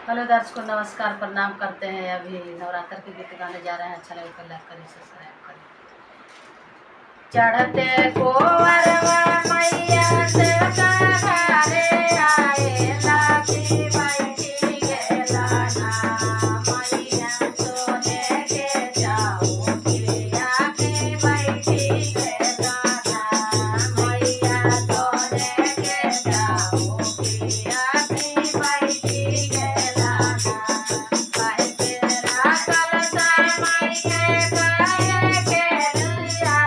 Hello दर्शकों, नमस्कार, प्रणाम करते हैं। अभी नवरात्र के गीत गाने जा रहे हैं। अच्छा लगे तो लाइक करें, सब्सक्राइब करें। चढ़ते कोवरवा मैया सेवका घरे आए, लाठी बैठी गेला ना। मैया सोने के चौकिया पे बैठी गेला ना। मैया सोने के चौकिया पे बैठी गेला ना। काहे तेरा कलसा मैया काहे के दुनिया